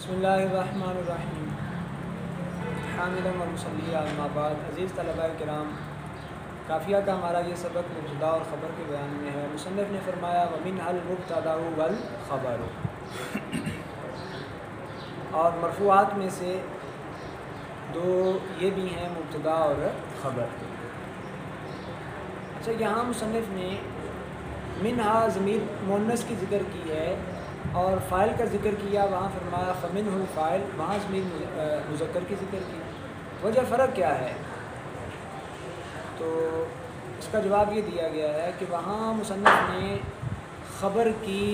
بسم اللہ الرحمن الرحیم حامد و مصلی اما بعد. عزیز طلباء کرام، قافیہ کا ہمارا یہ سبق مبتدا اور خبر کے بیان میں ہے. مصنف نے فرمایا وَمِنْهَا الْمُبْتَدَأُ وَالْخَبَرُ، اور مرفوعات میں سے دو یہ بھی ہیں، مبتدا اور خبر. اچھا، یہاں مصنف نے منہا ضمیر مؤنث کی ذکر کی ہے اور فاعل کا ذکر کیا. وہاں فرمایا فمنہ الفاعل، وہاں ضمیر مذکر کی ذکر کی. وجہ فرق کیا ہے؟ تو اس کا جواب یہ دیا گیا ہے کہ وہاں مصنف نے خبر کی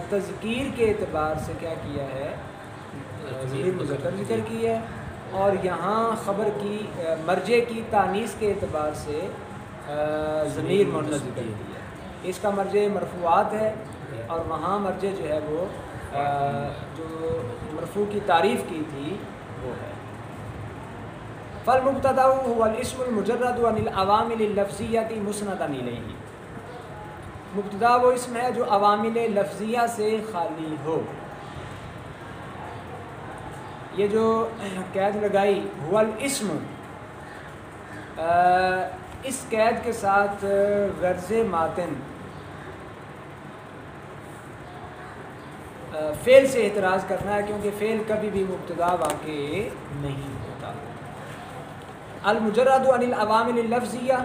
تذکیر کے اعتبار سے کیا کیا ہے، ضمیر مذکر ذکر کی ہے، اور یہاں خبر کی مرجع کی تانیث کے اعتبار سے ضمیر مؤنث ذکر کی ہے. اس کا مرجع مرفوعات ہے اور وہاں مرجع جو ہے وہ جو مرفوع کی تعریف کی تھی وہ ہے. فالمبتدأ هو الاسم المجرد عن العوامل اللفظیہ مسندا الیہ. مبتدا وہ اسم ہے جو عوامل لفظیہ سے خالی ہو. یہ جو قید لگائی هو الاسم، اس قید کے ساتھ غرض ماتن فعل سے اعتراض کرنا ہے، کیونکہ فعل کبھی بھی مبتدا واقع نہیں ہوتا. المجرد عن العوامل اللفظیہ،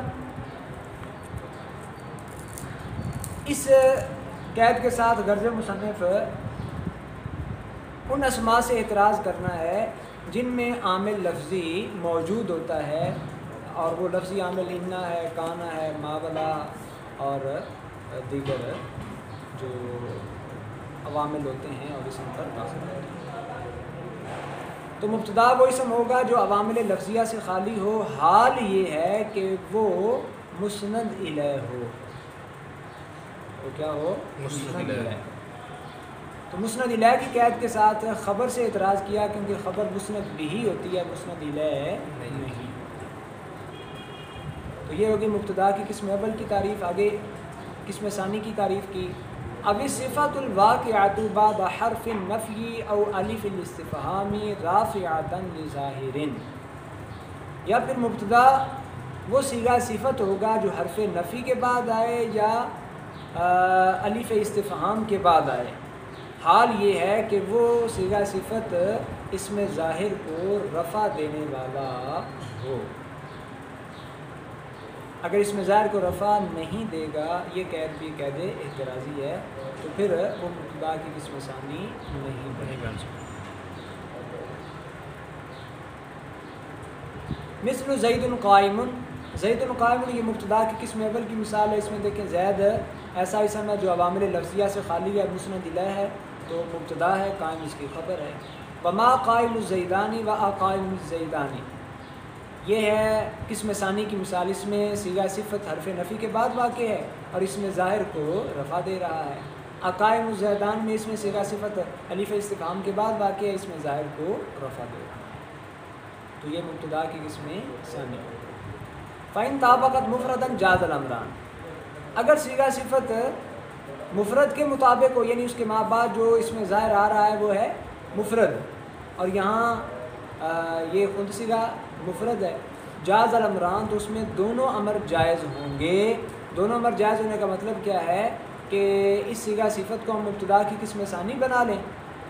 اس قید کے ساتھ غرض مصنف ان اسماء سے اعتراض کرنا ہے جن میں عامل لفظی موجود ہوتا ہے، اور وہ لفظی عامل انا ہے، کانا ہے، ماولا اور دیگر جو عوامل ہوتے ہیں اور اسم پر ناصب ہوتے ہیں. تو مبتدا وہ اسم ہوگا جو عوامل لفظیہ سے خالی ہو، حال یہ ہے کہ وہ مسند الیہ ہو. وہ کیا ہو؟ مسند الیہ. تو مسند الیہ کی قید کے ساتھ خبر سے اعتراض کیا، کیونکہ خبر مسند بھی ہوتی ہے، مسند الیہ نہیں. تو یہ ہوگی مبتدا کی قسم اول کی تعریف. آگے قسم ثانی کی تعریف کی. اب صفت الواقعۃ بعد حرف النفی او الف الاستفہام رافعۃ لظاہر، یا پھر مبتدا وہ صیغہ صفت ہوگا جو حرف نفی کے بعد آئے یا الف استفہام کے بعد آئے. حال یہ ہے کہ وہ صیغہ صفت اسم ظاہر کو رفع دینے والا ہو. اگر اس میں ظاہر کو رفع نہیں دے گا، یہ قید بھی قید اعتراضی ہے، تو پھر وہ مبتدا کی قسم ثانی نہیں بن سکتی. مثل زید قائم، زید قائم یہ مبتدا کی قسم اول کی مثال ہے. اس میں دیکھیں زید ایسا اسم ہے جو عوامل لفظیہ سے خالی ہے، مسند الیہ ہے، تو مبتدا ہے، قائم اس کی خبر ہے. وما قائم الزیدانی و اقائم الزیدانی، یہ ہے قسم ثانی کی مثال. اس میں صیغہ صفت حرف نفی کے بعد واقع ہے اور اس میں ظاہر کو رفع دے رہا ہے. اقائم الزیدان میں اس میں صیغہ صفت الف استفہام کے بعد واقع ہے، اس میں ظاہر کو رفع دے رہا ہے. تو یہ مبتدا کی قسم ثانی. فَإِن طَابَقَتْ مُفْرَدًا جَازَ الْأَمْرَانِ، اگر صیغہ صفت مفرد کے مطابق ہو، یعنی اس کے ماں بعد جو اس میں ظاہر آ رہا ہے وہ ہے مفرد، اور یہاں یہ خود صیغہ مفرد ہے، جاز الامران، تو اس میں دونوں امر جائز ہوں گے. دونوں امر جائز ہونے کا مطلب کیا ہے کہ اس صیغہ صفت کو ہم مبتدا کی قسم ثانی بنا لیں،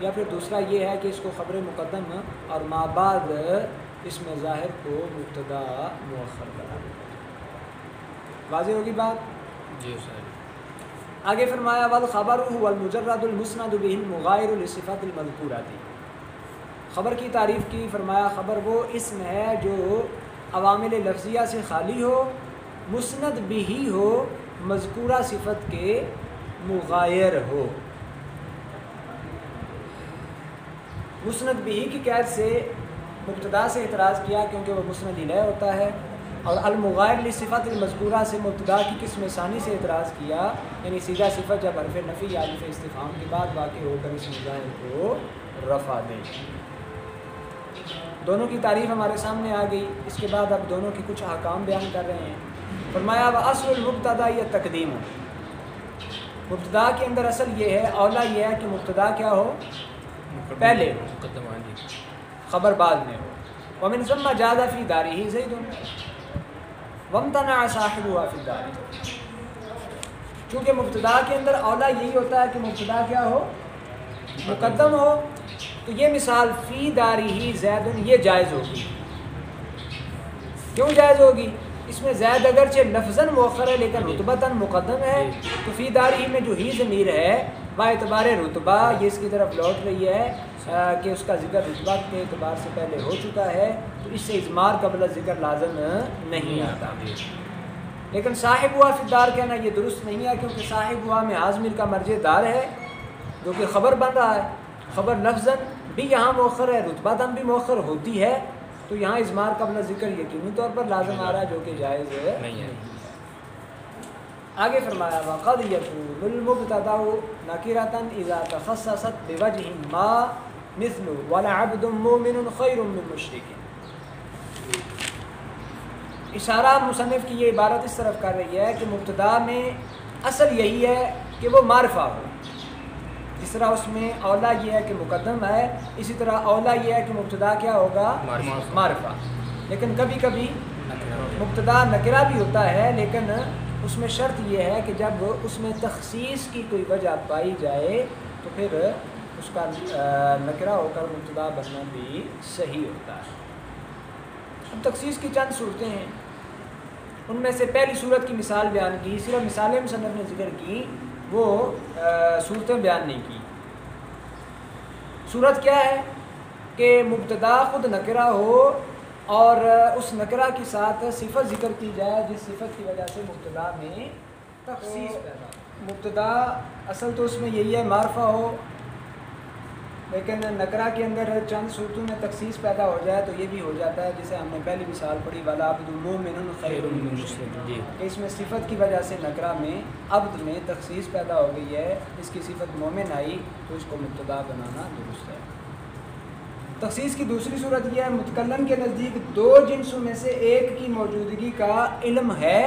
یا پھر دوسرا یہ ہے کہ اس کو خبر مقدم اور ما بعد اس میں ظاہر کو مبتدا مؤخر بنا لیں. واضح ہوگی بات؟ جی سر. آگے فرمایا والخبر هو المجرد المسند به المغایر لصفات المذکورۃ. خبر کی تعریف کی. فرمایا خبر وہ اسم ہے جو عوامل لفظیہ سے خالی ہو، مسند بھی ہو، مذکورہ صفت کے مغایر ہو. مسند بھی کی قید سے مبتدا سے اعتراض کیا کیونکہ وہ مسند الیہ ہوتا ہے، اور المغایر لصفات المذکورہ سے مبتدا کی قسم ثانی سے اعتراض کیا، یعنی صیغہ صفت جب حرف نفی یا الف استفہام کے بعد واقع ہو کر اس ظاہر کو رفع دے. دونوں کی تعریف ہمارے سامنے آ گئی. اس کے بعد اب دونوں کی کچھ احکام بیان کر رہے ہیں. فرمایا وَأَصْلُ الْمُبْتَدَأِ التَّقْدِيمُ، مبتدا کے اندر اصل یہ ہے، اولا یہ ہے کہ مبتدا کیا ہو؟ پہلے ہو، خبر بعد میں ہو. ومن ثم جاز فی دارہ زید وامتنع صاحبہ فی دارہ. چونکہ مبتدا کے اندر اولا یہی ہوتا ہے کہ مبتدا کیا ہو، مقدم ہو. تو یہ مثال فی دارہ زید یہ جائز ہوگی. کیوں جائز ہوگی؟ اس میں زید اگرچہ لفظاً مؤخر ہے لیکن رتبتاً مقدم ہے. تو فی دارہ میں جو ہی ضمیر ہے با اعتبار رتبہ یہ اس کی طرف لوٹ رہی ہے کہ اس کا ذکر رتبہ کے اعتبار سے پہلے ہو چکا ہے، تو اس سے اضمار قبل ذکر لازم نہیں آتا. لیکن صاحب ہوا فی الدار کہنا یہ درست نہیں ہے، کیونکہ صاحب ہوا میں حاضمیر کا مرجع دار ہے جو کہ خبر بن رہا ہے. خبر لفظاً بھی یہاں مؤخر ہے، رتبتاً بھی مؤخر ہوتی ہے، تو یہاں اضمار قبل ذکر یقینی طور پر لازم آ رہا ہے جو کہ جائز نہیں ہے. آگے فرمایا وَقَدْ يَكُونُ الْمُبْتَدَأُ نَكِرَةً إِذَا تَخَصَّصَتْ بِوَجْهٍ مَا مِثْلُ وَلَعَبْدٌ مُؤْمِنٌ خَيْرٌ مِّن مُشْرِكٍ. اشارہ مصنف کی یہ عبارت اس طرف کر رہی ہے کہ مبتدا میں اصل یہی ہے کہ وہ معرفہ ہو. جس طرح اس میں اولا یہ ہے کہ مقدم ہے، اسی طرح اولا یہ ہے کہ مبتدا کیا ہوگا، معرفہ. لیکن کبھی کبھی مبتدا نکرہ بھی ہوتا ہے، لیکن اس میں شرط یہ ہے کہ جب اس میں تخصیص کی کوئی وجہ پائی جائے تو پھر اس کا نکرہ ہو کر مبتدا بننا بھی صحیح ہوتا ہے. اب تخصیص کی چند صورتیں ہیں، ان میں سے پہلی صورت کی مثال بیان کی، صرف مثالیں مصنف نے ذکر کی، وہ صورتیں بیان نہیں کی. صورت کیا ہے کہ مبتدا خود نکرہ ہو اور اس نکرہ کے ساتھ صفت ذکر کی جائے جس صفت کی وجہ سے مبتدا میں تخصیص پیدا ہو. مبتدا اصل تو اس میں یہی ہے معرفہ ہو، لیکن نکرہ کے اندر چند صورتوں میں تخصیص پیدا ہو جائے تو یہ بھی ہو جاتا ہے، جسے ہم نے پہلی مثال پڑھی وَالْعَبْدُ مُؤْمِنٌ خَيْرٌ مِّن مُشْرِكٍ. اس میں صفت کی وجہ سے نکرہ میں عبد میں تخصیص پیدا ہو گئی ہے، اس کی صفت مومن آئی تو اس کو مبتدا بنانا درست ہے. تخصیص کی دوسری صورت یہ ہے متکلم کے نزدیک دو جنسوں میں سے ایک کی موجودگی کا علم ہے،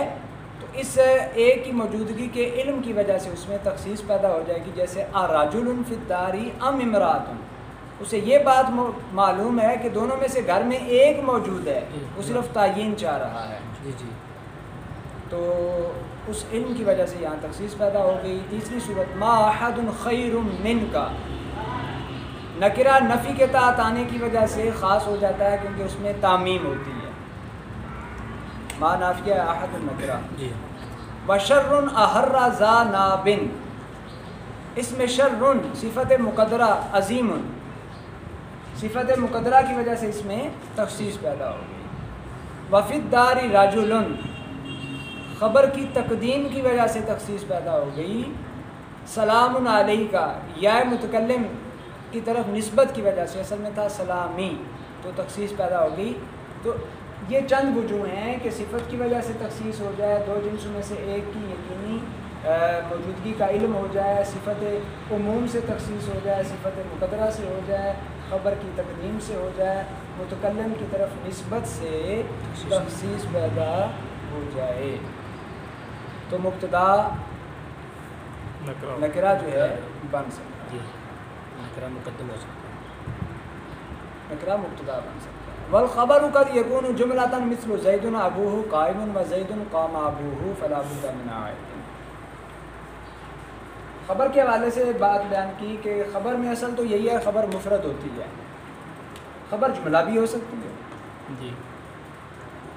تو اس ایک کی موجودگی کے علم کی وجہ سے اس میں تخصیص پیدا ہو جائے گی. جیسے اَرَجُلٌ فِي الدَّارِ أَمْ امْرَأَةٌ، اسے یہ بات معلوم ہے کہ دونوں میں سے گھر میں ایک موجود ہے، وہ صرف تعین چاہ رہا ہے. تو اس علم کی وجہ سے یہاں تخصیص پیدا ہو گئی. تیسری صورت ما احد خیر منک، نکرہ نفی کے تحت آنے کی وجہ سے خاص ہو جاتا ہے کیونکہ اس میں تعمیم ہوتی ہے. ما نافیہ احد النکرہ. وشر احر ذا نابن، اس میں شر صفت مقدرہ عظیم، صفت مقدرہ کی وجہ سے اس میں تخصیص پیدا ہو گئی. وفی الدار رجل، خبر کی تقدیم کی وجہ سے تخصیص پیدا ہو گئی. سلام علیکہ، یا متکلم کی طرف نسبت کی وجہ سے، اصل میں تھا سلامی، تو تخصیص پیدا ہو گئی. تو یہ چند وجوہ ہیں کہ صفت کی وجہ سے تخصیص ہو جائے، دو جنسوں میں سے ایک کی یقینی موجودگی کا علم ہو جائے، صفت عموم سے تخصیص ہو جائے، صفت مقدرہ سے ہو جائے، خبر کی تقدیم سے ہو جائے، متکلم کی طرف نسبت سے تخصیص پیدا ہو جائے. تو مبتدا نکرہ جو ہے بن سکتا ہے، نکرہ مقدم ہو سکتا ہے، نکرہ مبتدا بن سکتا ہے. والخبر قد يكون جملة مثل زید ابوہ قائم وزید قام ابوہ فلا بد من عائد. خبر کے حوالے سے بات بیان کی کہ خبر میں اصل تو یہی ہے، خبر مفرد ہوتی ہے، خبر جملہ بھی ہو سکتی ہے جی.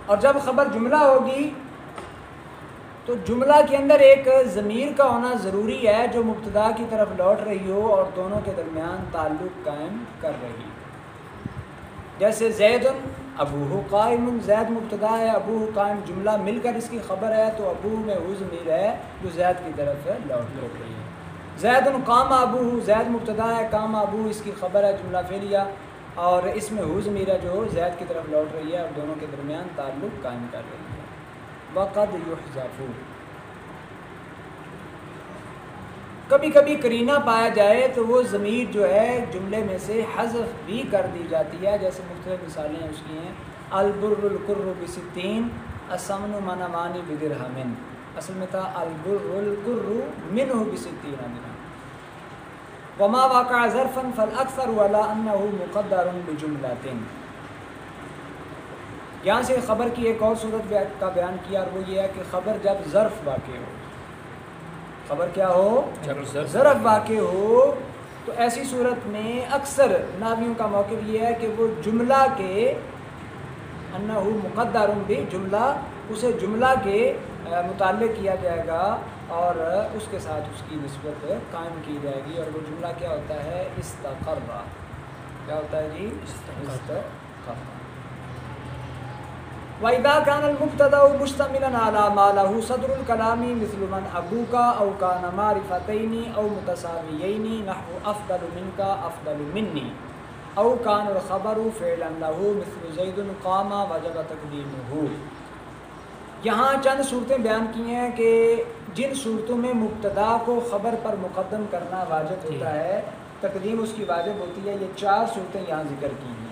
اور جب خبر جملہ ہوگی تو جملہ کے اندر ایک ضمیر کا ہونا ضروری ہے جو مبتدا کی طرف لوٹ رہی ہو اور دونوں کے درمیان تعلق قائم کر رہی. جیسے زید ابوہ قائم، زید مبتدا ہے، ابوہ قائم جملہ مل کر اس کی خبر ہے، تو ابوہ میں وہ ضمیر ہے جو زید کی طرف لوٹ رہی ہے. زید قام ابوہ، زید مبتدا ہے، قام ابوہ اس کی خبر ہے جملہ فعلیہ، اور اس میں وہ ضمیر ہے جو زید کی طرف لوٹ رہی ہے اور دونوں کے درمیان تعلق قائم کر رہی ہے. وقد یحذف، کبھی کبھی قرینہ پایا جائے تو وہ ضمیر جو ہے جملے میں سے حذف بھی کر دی جاتی ہے. جیسے مختلف مثالیں اس کی ہیں. البر القر بستین السمن منمان بدرہم، اصل میں تھا البر القر منہ بستین درہم. وما واقع ظرفا فالاکثر ولا انه مقدر بجملۃ. یہاں سے خبر کی ایک اور صورت کا بیان کیا، اور وہ یہ ہے کہ خبر جب ظرف واقع ہو، خبر کیا ہو؟ جب ظرف واقع ہو، تو ایسی صورت میں اکثر ناویوں کا موقف یہ ہے کہ وہ جملہ کے انہ مقدر بجملہ، اسے جملہ کے متعلق کیا جائے گا اور اس کے ساتھ اس کی نسبت قائم کی جائے گی، اور وہ جملہ کیا ہوتا ہے؟ استقر. کیا ہوتا ہے جی؟ استقر. وَإِذَا كَانَ الْمُبْتَدَأُ مُشْتَمِلًا عَلَى مَا لَهُ صَدْرُ الْكَلَامِ مِثْلُ مَنْ أَبُوكَ أَوْ كَانَ مَعْرِفَتَيْنِ أَوْ مُتَسَاوِيَيْنِ نَحْوُ أَفْضَلُ مِنْكَ أَفْضَلُ مِنِّي أَوْ كَانَ الْخَبَرُ فِعْلًا لَهُ مِثْلُ زَيْدٌ قَامَ وَجَبَ تَقْدِيمُهُ. یہاں چند صورتیں بیان کی ہیں کہ جن صورتوں میں مبتدا کو خبر پر مقدم کرنا واجب ہوتا ہے، تقدیم اس کی واجب ہوتی ہے. یہ 4 صورتیں یہاں ذکر کی ہیں.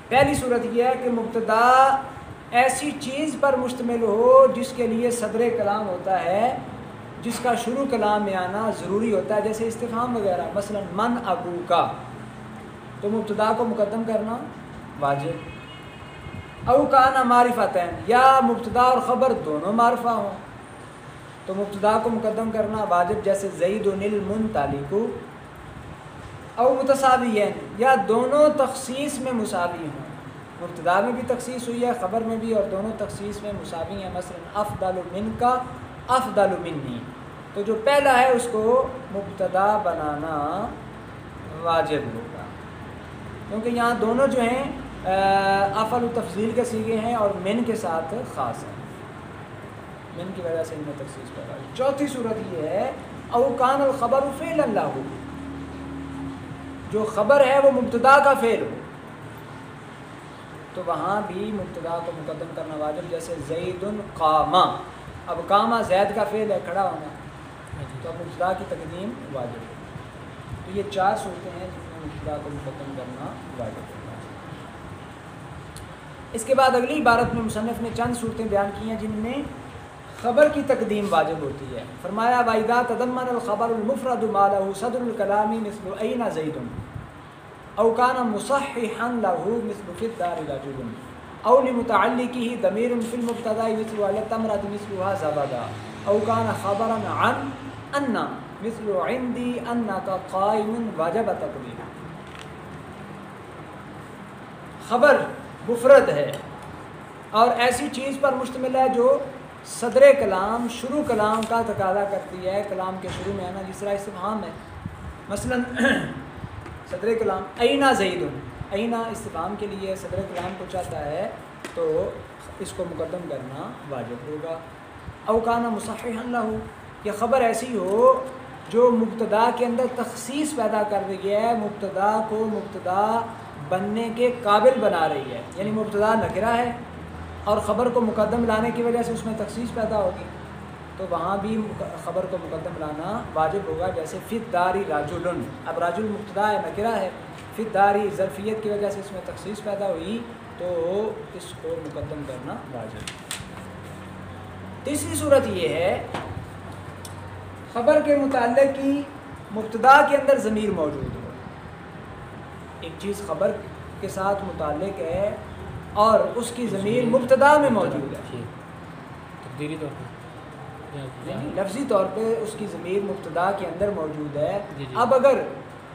پہلی صورت یہ ہے کہ مبتدا ایسی چیز پر مشتمل ہو جس کے لیے صدر کلام ہوتا ہے، جس کا شروع کلام میں آنا ضروری ہوتا ہے، جیسے استفہام وغیرہ. مثلا من ابو کا، تو مبتدا کو مقدم کرنا واجب. او کانا معرفتین، یا مبتدا اور خبر دونوں معرفہ ہوں تو مبتدا کو مقدم کرنا واجب، جیسے زید المنطلق. او متساویین، یا دونوں تخصیص میں مساوی ہوں، مبتدا میں بھی تخصیص ہوئی ہے، خبر میں بھی، اور دونوں تخصیص میں مساوی ہیں. مثلا افضل منک افضل منی، تو جو پہلا ہے اس کو مبتدا بنانا واجب ہوگا، کیونکہ یہاں دونوں جو ہیں افعل و تفضیل کے صیغے ہیں اور من کے ساتھ خاص ہیں، من کی وجہ سے ان میں تخصیص پیدا ہوئی. چوتھی صورت یہ ہے او کان الخبر فعلا له، جو خبر ہے وہ مبتدا کا فعل ہو، تو وہاں بھی مبتدا کو مقدم کرنا واجب، جیسے زید قام. اب قامہ زید کا فعل ہے، کھڑا ہونا، تو اب مبتدا کی تقدیم واجب ہے. تو یہ 4 صورتیں ہیں جن میں مبتدا کو مقدم کرنا واجب ہے. اس کے بعد اگلی عبارت میں مصنف نے چند صورتیں بیان کی ہیں جن میں خبر کی تقدیم واجب ہوتی ہے. فرمایا وَإِذَا تَضَمَّنَ الْخَبَرُ الْمُفْرَدُ مَا لَهُ صَدْرُ الْكَلَامِ مِثْلُ أَيْنَ زَيْدٌ أَوْ كَانَ مُصَحِّحًا لَهُ مِثْلُ فِي الدَّارِ رَجُلٌ أَوْ لِمُتَعَلِّقِهِ ضَمِيرٌ فِي الْمُبْتَدَإِ مِثْلُ عَلَى التَّمْرَةِ مِثْلُهَا زَبَدًا أَوْ كَانَ خَبَرًا عَنْ أَنَّ مِثْلُ عِنْدِي أَنَّكَ قَائِمٌ وَجَبَ تَقْدِيمُهُ. خبر مفرد ہے اور ایسی چیز پر مشتمل ہے جو صدر کلام، شروع کلام کا تقاضا کرتی ہے، کلام کے شروع میں آنا، جس طرح استفہام ہے. مثلا صدر کلام اینا زید، اینا استفہام کے لیے صدر کلام کو چاہتا ہے تو اس کو مقدم کرنا واجب ہوگا. او کانا مصححا لہ، یہ خبر ایسی ہو جو مبتدا کے اندر تخصیص پیدا کر رہی ہے، مبتدا کو مبتدا بننے کے قابل بنا رہی ہے، یعنی مبتدا نکرہ ہے اور خبر کو مقدم لانے کی وجہ سے اس میں تخصیص پیدا ہوگی، تو وہاں بھی خبر کو مقدم لانا واجب ہوگا. جیسے فی الداری رجل، اب رجل مبتدا ہے، نکرہ ہے، فی الداری ظرفیت کی وجہ سے اس میں تخصیص پیدا ہوئی تو اس کو مقدم کرنا واجب. تیسری صورت یہ ہے خبر کے متعلق کی مبتدا کے اندر ضمیر موجود ہو. ایک چیز خبر کے ساتھ متعلق ہے اور اس کی ضمیر مبتدا میں موجود ہے، تقدیری طور پر یعنی لفظی طور پہ اس کی ضمیر مبتدا کے اندر موجود ہے. اب اگر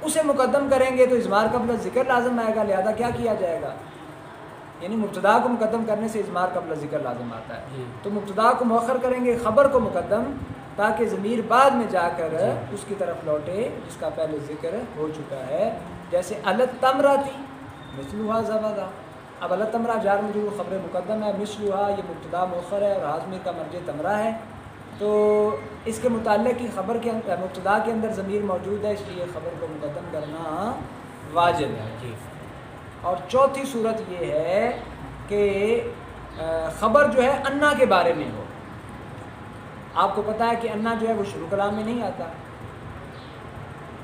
اسے مقدم کریں گے تو اضمار قبل ذکر لازم آئے گا، لہذا کیا کیا جائے گا؟ یعنی مبتدا کو مقدم کرنے سے اضمار قبل ذکر لازم آتا ہے، تو مبتدا کو مؤخر کریں گے، خبر کو مقدم، تاکہ ضمیر بعد میں جا کر اس کی طرف لوٹے جس کا پہلے ذکر ہو چکا ہے. جیسے التمراتی مثلھا زبدا، اب التمرا جار مجرور خبر مقدم ہے، مثلھا یہ مبتدا مؤخر ہے اور حاضمیر کا مرجع تمرہ ہے، تو اس کے متعلق کی خبر کے مبتدا کے اندر ضمیر موجود ہے، اس لیے خبر کو مقدم کرنا واجب ہے. اور چوتھی صورت یہ ہے کہ خبر جو ہے انا کے بارے میں ہو. آپ کو پتہ ہے کہ انا جو ہے وہ شروع کلام میں نہیں آتا.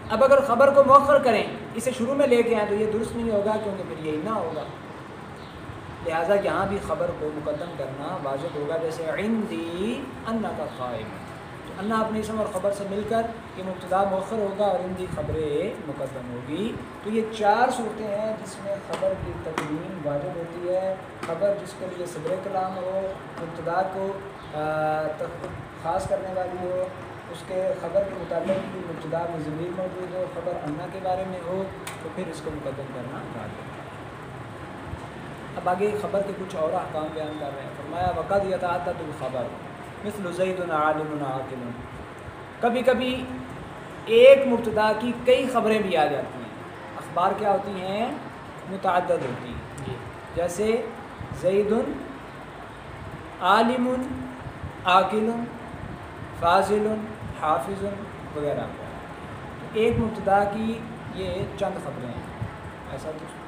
اب اگر خبر کو مؤخر کریں، اسے شروع میں لے کے آئیں تو یہ درست نہیں ہوگا، کیونکہ پھر یہ نہ ہوگا، لہٰذا یہاں بھی خبر کو مقدم کرنا واجب ہوگا. جیسے عندی انک قائم، تو انا اپنے اسم اور خبر سے مل کر یہ مبتدا مؤخر ہوگا اور ان کی خبریں مقدم ہوگی. تو یہ 4 صورتیں ہیں جس میں خبر کی تقدیم واجب ہوتی ہے. خبر جس کے لیے صدر کلام ہو، مبتدا کو خاص کرنے والی ہو، اس کے خبر کے متعلق بھی مبتدا میں ضمیر موجود ہو، خبر انا کے بارے میں ہو، تو پھر اس کو مقدم کرنا واجب ہے. اب آگے خبر کے کچھ اور احکام بیان کر رہے ہیں. فرمایا وقد یتعدد الخبر مثل زید عالم عاقل. کبھی کبھی ایک مبتدا کی کئی خبریں بھی آ جاتی ہیں. اخبار کیا ہوتی ہیں؟ متعدد ہوتی ہیں. جیسے زید عالم عاقل فاضل حافظ وغیرہ. ایک مبتدا کی یہ چند خبریں ہیں. ایسا دوسرا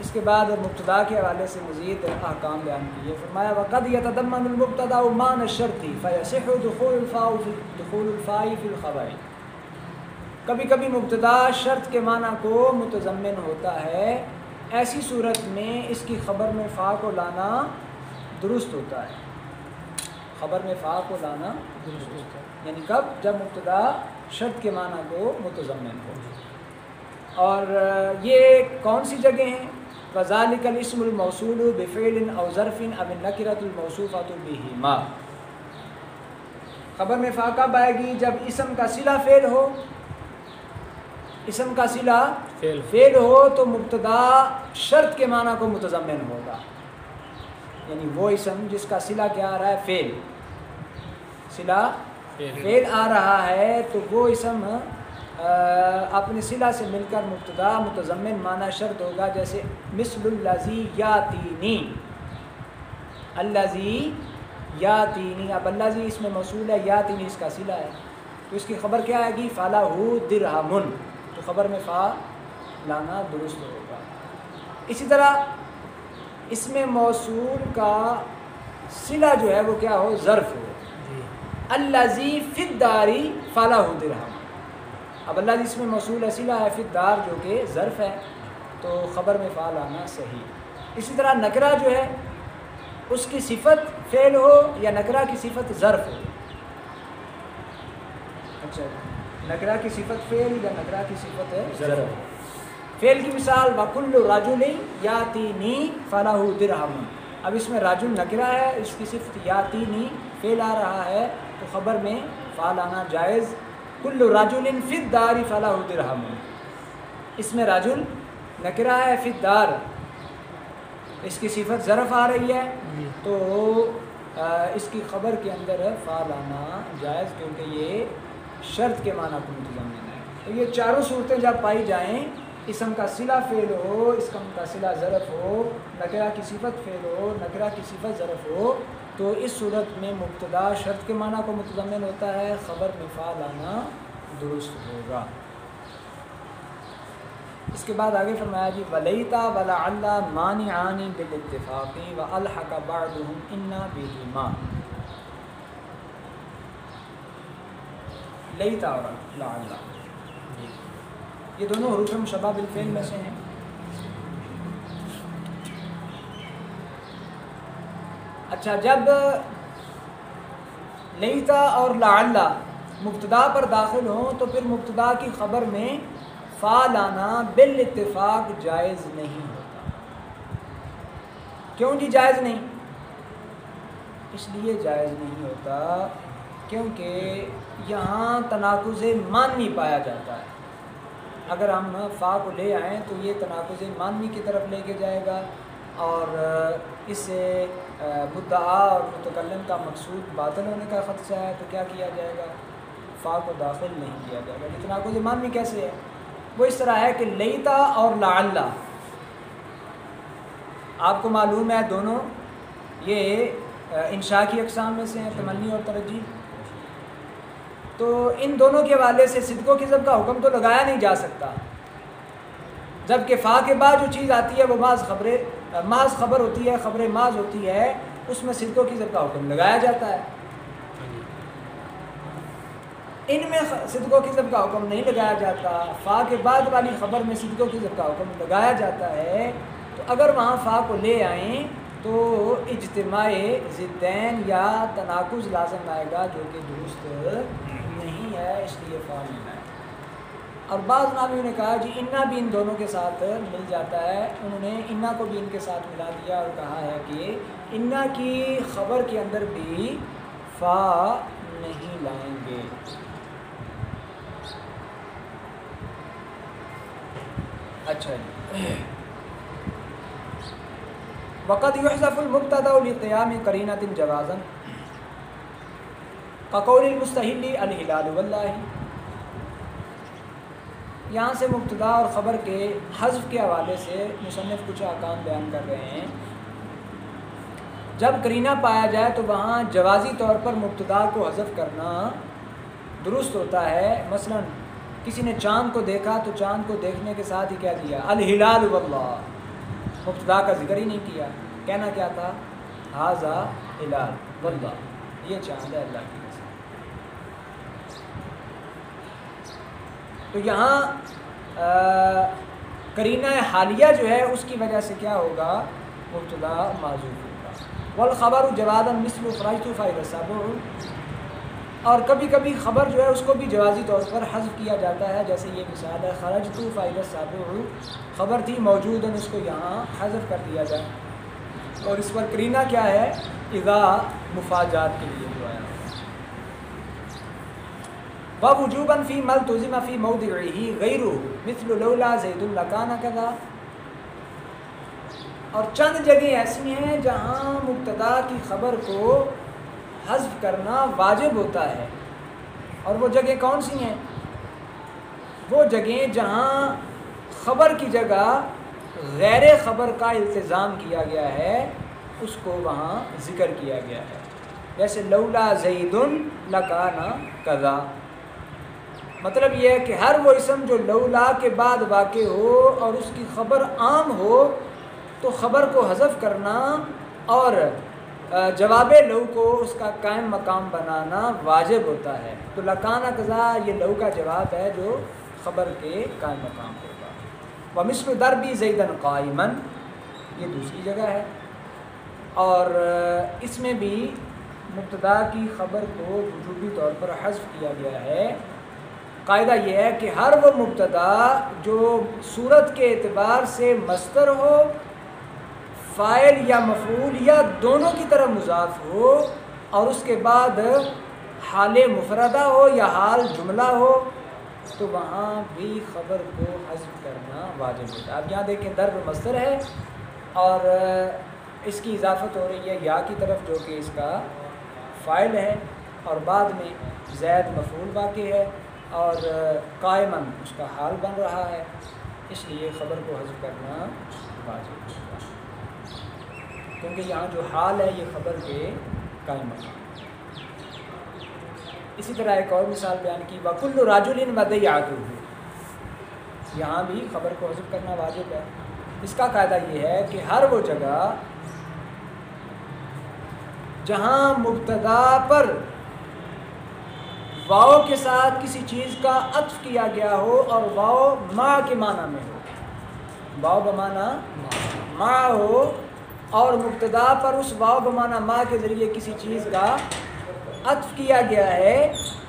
اس کے بعد مبتدا کے حوالے سے مزید احکام بیان کیے. فرمایا وقد یتضمن المبتدا معنى الشرط فيصح دخول الفاء في الخبر. کبھی کبھی مبتدا شرط کے معنی کو متضمن ہوتا ہے. ایسی صورت میں اس کی خبر میں فا کو لانا درست ہوتا ہے. خبر میں فا کو لانا درست ہوتا ہے یعنی کب؟ جب مبتدا شرط کے معنی کو متضمن ہو. اور یہ کون سی جگہ ہیں؟ وذالک الاسم الموصول بفعل او ظرف او النکرۃ الموصوفۃ بہما. خبر میں فا کب آئے گی؟ جب اسم کا صلہ فعل ہو. اسم کا صلہ فعل ہو تو مبتدا شرط کے معنی کو متضمن ہوگا. یعنی وہ اسم جس کا صلہ کیا آ رہا ہے؟ فعل. صلہ فعل آ رہا ہے تو وہ اسم اپنے صلہ سے مل کر مبتدا متضمن معنی شرط ہوگا. جیسے مثل الذی یاتینی. الذی یاتینی. اب الذی اس میں موصول ہے، یاتینی اس کا صلہ ہے، تو اس کی خبر کیا آئے گی؟ فلہ درہم. تو خبر میں فا لانا درست ہوگا. اسی طرح اس میں موصول کا صلہ جو ہے وہ کیا ہو؟ ظرف ہو. الذی فی الدار فلہ درہم. اب اللہ جس میں موصول صلہ ہے فی الدار جو کہ ظرف ہے، تو خبر میں فعل آنا صحیح. اسی طرح نکرہ جو ہے اس کی صفت فعل ہو یا نکرہ کی صفت ظرف ہو. اچھا، نکرہ کی صفت فعل یا نکرہ کی صفت ظرف ہو. فعل کی مثال وَكُلُّ رَجُلٍ یاتینی فلہ درہم. اب اس میں راجل نکرہ ہے، اس کی صفت یاتینی فعل آ رہا ہے، تو خبر میں فعل آنا جائز. کل رجل فی الدار فلہ درہم. اس میں رجل نکرہ ہے، فی الدار اس کی صفت ظرف آ رہی ہے، تو اس کی خبر کے اندر فعل آنا جائز کیونکہ یہ شرط کے معنی کو متضمن ہے. تو یہ چاروں صورتیں جب پائی جائیں، اسم کا صلہ فعل ہو، اسم کا صلہ ظرف ہو، نکرہ کی صفت فعل ہو، نکرہ کی صفت ظرف ہو، تو اس صورت میں مبتدا شرط کے معنی کو متضمن ہوتا ہے، خبر میں فعل آنا درست ہوگا. اس کے بعد آگے فرمایا جی ولیتا ولعل مانعان بالاتفاق والحق بعضهم ان بهما. لیتا اور لعل یہ دونوں حروف مشبہ بالفعل میں سے ہیں. اچھا، جب لیتا اور لعل مبتدا پر داخل ہوں تو پھر مبتدا کی خبر میں فا لانا بالاتفاق جائز نہیں ہوتا. کیوں جی جائز نہیں؟ اس لیے جائز نہیں ہوتا کیونکہ یہاں تناقض معنوی پایا جاتا ہے. اگر ہم فا کو لے آئیں تو یہ تناقض معنوی کی طرف لے کے جائے گا، اور اس سے مدعا اور متکلم کا مقصود باطل ہونے کا خدشہ ہے. تو کیا کیا جائے گا؟ فا کو داخل نہیں کیا جائے گا. لیکن تناقض معنوی کیسے ہے؟ وہ اس طرح ہے کہ لیتا اور لعل آپ کو معلوم ہے دونوں یہ انشاء کی اقسام میں سے ہیں، تمنی اور ترجیح. تو ان دونوں کے حوالے سے صدق و کذب کا حکم تو لگایا نہیں جا سکتا، جبکہ فا کے بعد جو چیز آتی ہے وہ محض خبر ہوتی ہے، خبر محض ہوتی ہے، اس میں صدق و کذب کا حکم لگایا جاتا ہے. ان میں صدق و کذب کا حکم نہیں لگایا جاتا. فا کے بعد والی خبر میں صدق و کذب کا حکم لگایا جاتا ہے. تو اگر وہاں فا کو لے آئیں تو اجتماع ضدین یا تناقض لازم آئے گا جو کہ درست نہیں ہے، اس لیے فعال نہیں ہے۔ اور بعض نامیوں نے کہا جی انا بھی ان دونوں کے ساتھ مل جاتا ہے، انہوں نے انا کو بھی ان کے ساتھ ملا دیا اور کہا ہے کہ انا کی خبر کے اندر بھی فا نہیں لائیں گے۔ اچھا جی، وقد يحذف المبتدا لقيام قرينة جوازا كقول المستحل الهلال والله۔ یہاں سے مبتدا اور خبر کے حذف کے حوالے سے مصنف کچھ احکام بیان کر رہے ہیں۔ جب قرینہ پایا جائے تو وہاں جوازی طور پر مبتدا کو حذف کرنا درست ہوتا ہے۔ مثلا کسی نے چاند کو دیکھا تو چاند کو دیکھنے کے ساتھ ہی کیا دیا الہلال واللہ، مبتدا کا ذکر ہی نہیں کیا، کہنا کیا تھا ھذا ہلال واللہ، یہ چاند ہے اللہ کی قسم۔ تو یہاں قرینہ حالیہ جو ہے اس کی وجہ سے کیا ہوگا، مبتدا معذوف ہوگا۔ والخبر جوازا مثل خرجت فإذا السابع، اور کبھی کبھی خبر جو ہے اس کو بھی جوازی طور پر حذف کیا جاتا ہے، جیسے یہ مثال ہے خرجت فإذا السابع، خبر تھی موجود اس کو یہاں حذف کر دیا جائے، اور اس پر قرینہ کیا ہے اذا مفاجات کے لیے جو ہے۔ ووجوبا فی ملتزم فی موضعه غیرہ مثل لولا زید لکان کذا، اور چند جگہیں ایسی ہیں جہاں مبتدا کی خبر کو حذف کرنا واجب ہوتا ہے، اور وہ جگہ کون سی ہیں؟ وہ جگہیں جہاں خبر کی جگہ غیر خبر کا التزام کیا گیا ہے، اس کو وہاں ذکر کیا گیا ہے، جیسے لولا زید لکان کذا۔ مطلب یہ ہے کہ ہر وہ اسم جو لولا کے بعد واقع ہو اور اس کی خبر عام ہو تو خبر کو حذف کرنا اور جواب لو کو اس کا قائم مقام بنانا واجب ہوتا ہے۔ تو لکان کذا یہ لو کا جواب ہے جو خبر کے قائم مقام ہوگا۔ ومثل ضربی زیدن قائما، یہ دوسری جگہ ہے، اور اس میں بھی مبتدا کی خبر کو وجوبی طور پر حذف کیا گیا ہے۔ قاعدہ یہ ہے کہ ہر وہ مبتدا جو صورت کے اعتبار سے مصدر ہو، فاعل یا مفعول یا دونوں کی طرف مضاف ہو، اور اس کے بعد حال مفردہ ہو یا حال جملہ ہو، تو وہاں بھی خبر کو حذف کرنا واجب ہوتا ہے۔ اب یہاں دیکھیں ضرب مصدر ہے اور اس کی اضافت ہو رہی ہے یا کی طرف جو کہ اس کا فاعل ہے، اور بعد میں زید مفعول واقع ہے اور قائمن اس کا حال بن رہا ہے، اس لیے خبر کو حذف کرنا واجب ہوگا، کیونکہ یہاں جو حال ہے یہ خبر کے قائم مقام۔ اسی طرح ایک اور مثال بیان کی وَكُلُّ رَجُلٍ وَضِيعَتُهُ، یہاں بھی خبر کو حذف کرنا واجب ہے۔ اس کا قاعدہ یہ ہے کہ ہر وہ جگہ جہاں مبتدا پر واو کے ساتھ کسی چیز کا عطف کیا گیا ہو اور واو ما کے معنی میں ہو، واو بمعنی ما ہو اور مبتدا پر اس واو بمعنی ما کے ذریعے کسی چیز کا عطف کیا گیا ہے،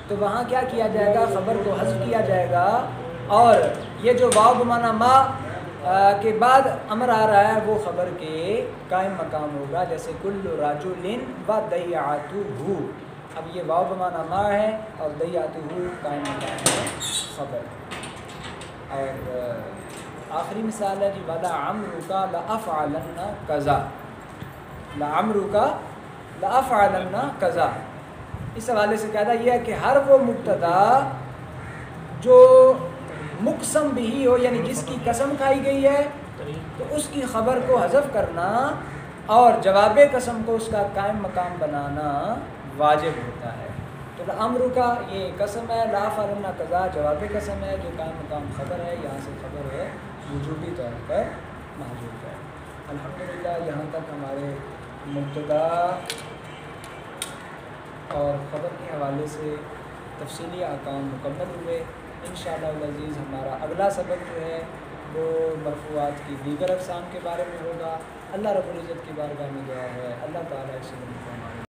تو وہاں کیا کیا جائے گا، خبر کو حذف کیا جائے گا، اور یہ جو واو بمعنی ما کے بعد امر آ رہا ہے وہ خبر کے قائم مقام ہوگا، جیسے کل رجل وضیعتہ، اب یہ واو بمعنی ما ہے اور ضیعتہ قائم مقام ہے خبر۔ اور آخری مثال ہے جی وَلَعَمْرُكَ لَأَفْعَلَنَّ كَذَا، لَعَمْرُكَ لَأَفْعَلَنَّ كَذَا، اس حوالے سے کہتا یہ ہے کہ ہر وہ مبتدا جو مقسم بھی ہو، یعنی جس کی قسم کھائی گئی ہے، تو اس کی خبر کو حذف کرنا اور جواب قسم کو اس کا قائم مقام بنانا واجب ہوتا ہے۔ تو لَعَمْرُكَ یہ قسم ہے، لَأَفْعَلَنَّ كَذَا جواب قسم ہے جو قائم مقام خبر ہے، یہاں سے خبر ہے وجوبی طور پر محذوف ہے۔ الحمدللہ یہاں تک ہمارے مبتدا اور خبر کے حوالے سے تفصیلی احکام مکمل ہوئے۔ انشاءاللہ العزیز ہمارا اگلا سبق جو ہے وہ مرفوعات کی دیگر اقسام کے بارے میں ہوگا۔ اللہ رب العزت کی بارگاہ میں دعا ہے اللہ تعالیٰ اس سے